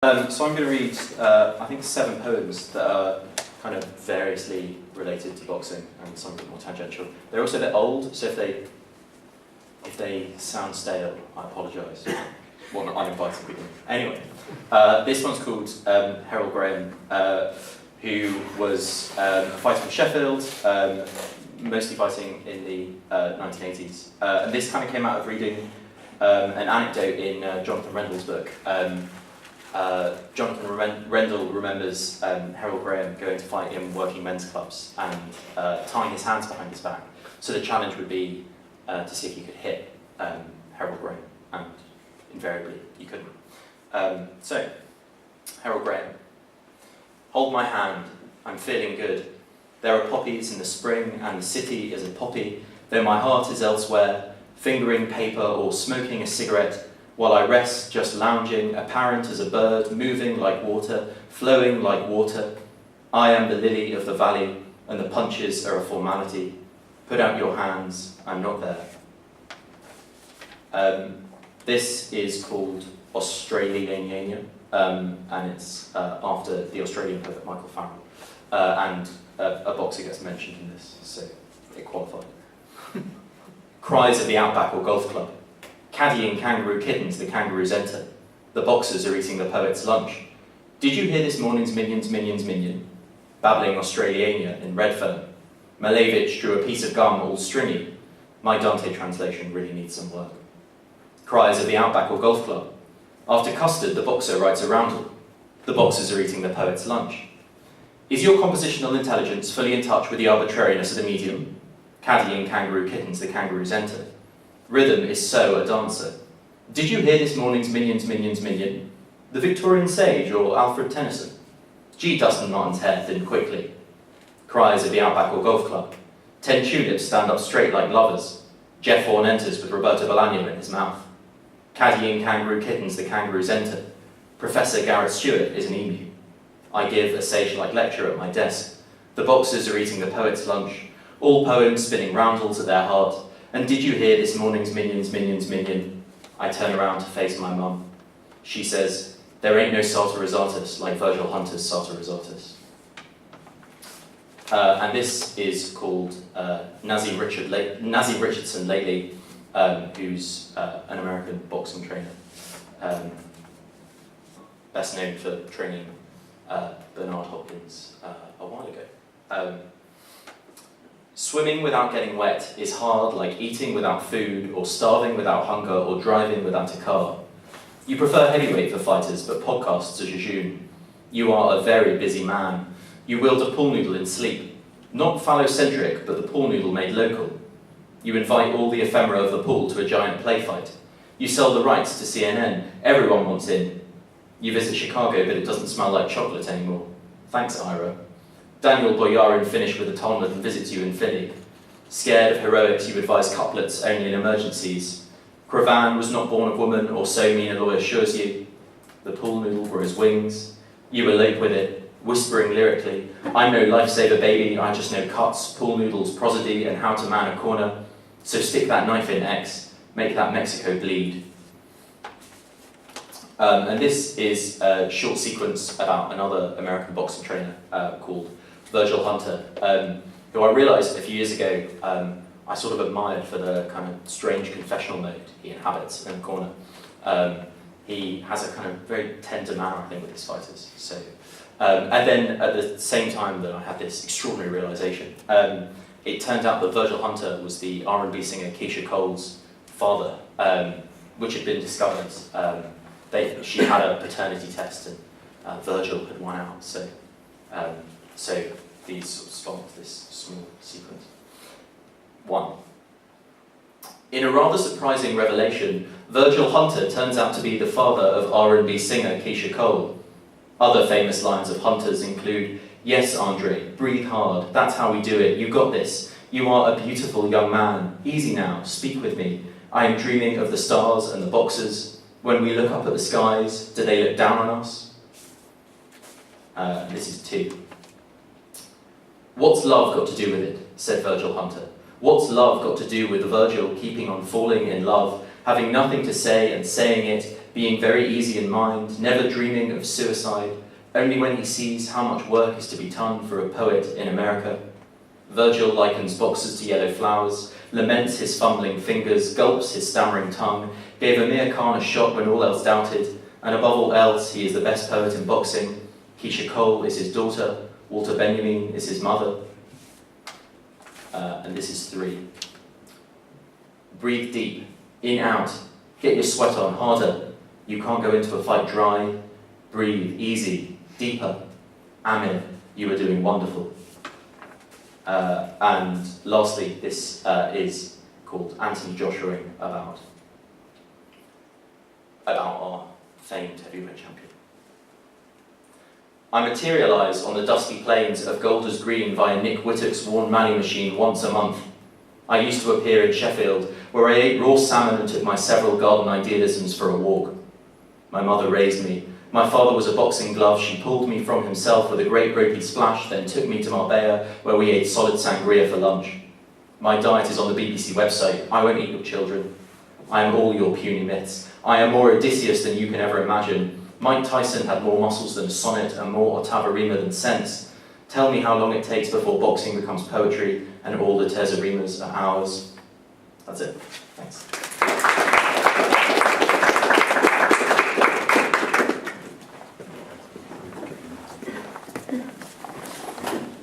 So I'm going to read, I think, 7 poems that are kind of variously related to boxing, and some a bit more tangential. They're also a bit old, so if they sound stale, I apologise. Well, not uninviting people. Anyway, this one's called Harold Graham, who was a fighter from Sheffield, mostly fighting in the 1980s. And this kind of came out of reading an anecdote in Jonathan Rendell's book. Jonathan Rendell remembers Harold Graham going to fight in working men's clubs and tying his hands behind his back. So the challenge would be to see if you could hit Harold Graham, and invariably you couldn't. So, Harold Graham. Hold my hand, I'm feeling good. There are poppies in the spring and the city is a poppy, though my heart is elsewhere, fingering paper or smoking a cigarette, while I rest, just lounging, apparent as a bird, moving like water, flowing like water. I am the lily of the valley, and the punches are a formality. Put out your hands, I'm not there. This is called Australiania, and it's after the Australian poet Michael Farrell. And a boxer gets mentioned in this, so it qualified. Cries of the Outback or Golf Club. Caddying kangaroo kittens, the kangaroos enter. The boxers are eating the poet's lunch. Did you hear this morning's minion? Babbling Australiania in Redfern. Malevich drew a piece of gum all stringy. My Dante translation really needs some work. Cries of the Outback or Golf Club. After custard, the boxer writes a roundel. The boxers are eating the poet's lunch. Is your compositional intelligence fully in touch with the arbitrariness of the medium? Caddying kangaroo kittens, the kangaroos enter. Rhythm is so a dancer. Did you hear this morning's minion? The Victorian sage or Alfred Tennyson? G. Dustin Martin's hair thinned quickly. Cries of the Outback or Golf Club. 10 tulips stand up straight like lovers. Jeff Horn enters with Roberto Bolaño in his mouth. Caddying kangaroo kittens, the kangaroos enter. Professor Gareth Stewart is an emu. I give a sage-like lecture at my desk. The boxers are eating the poet's lunch. All poems spinning roundels at their heart. And did you hear this morning's minion? I turn around to face my mum. She says, there ain't no Salta Rosatus like Virgil Hunter's Salta Rosatus. And this is called Nazi Richardson Lately, who's an American boxing trainer. Best known for training Bernard Hopkins a while ago. Swimming without getting wet is hard like eating without food, or starving without hunger, or driving without a car. You prefer heavyweight for fighters, but podcasts are jejune. You are a very busy man. You wield a pool noodle in sleep. Not phallocentric, but the pool noodle made local. You invite all the ephemera of the pool to a giant play fight. You sell the rights to CNN. Everyone wants in. You visit Chicago, but it doesn't smell like chocolate anymore. Thanks, Ira. Daniel Boyarin finished with a Talmud and visits you in Philly. Scared of heroics, you advise couplets only in emergencies. Cravan was not born of woman, or so mean a lawyer assures you. The pool noodle were his wings. You elope with it, whispering lyrically, I'm no lifesaver baby, I just know cuts, pool noodles, prosody, and how to man a corner. So stick that knife in, X, make that Mexico bleed. And this is a short sequence about another American boxing trainer called Virgil Hunter, who I realised a few years ago I sort of admired for the kind of strange confessional mode he inhabits in the corner. He has a kind of very tender manner, I think, with his fighters. So, and then at the same time that I had this extraordinary realisation, it turned out that Virgil Hunter was the R&B singer Keisha Cole's father, which had been discovered. She had a paternity test, and Virgil had won out. So these sort of sparked this small sequence. 1. In a rather surprising revelation, Virgil Hunter turns out to be the father of R&B singer Keisha Cole. Other famous lines of Hunter's include, yes, Andre, breathe hard, that's how we do it, you got this. You are a beautiful young man, easy now, speak with me. I am dreaming of the stars and the boxers. When we look up at the skies, do they look down on us? This is 2. What's love got to do with it? Said Virgil Hunter. What's love got to do with Virgil keeping on falling in love, having nothing to say and saying it, being very easy in mind, never dreaming of suicide, only when he sees how much work is to be done for a poet in America. Virgil likens boxes to yellow flowers, laments his fumbling fingers, gulps his stammering tongue, gave Amir Khan a shot when all else doubted, and above all else, he is the best poet in boxing. Keisha Cole is his daughter, Walter Benjamin is his mother. And this is 3. Breathe deep, in, out, get your sweat on, harder. You can't go into a fight dry. Breathe, easy, deeper. Amir, you are doing wonderful. And lastly, this is called Anthony Joshuaing about our famed heavyweight champion. I materialise on the dusty plains of Golders Green via Nick Whittock's worn manning machine once a month. I used to appear in Sheffield, where I ate raw salmon and took my several garden idealisms for a walk. My mother raised me. My father was a boxing glove. She pulled me from himself with a great ropey splash, then took me to Marbella, where we ate solid sangria for lunch. My diet is on the BBC website. I won't eat your children. I am all your puny myths. I am more Odysseus than you can ever imagine. Mike Tyson had more muscles than sonnet and more ottava rima than sense. Tell me how long it takes before boxing becomes poetry and all the tesa rimas are ours. That's it. Thanks.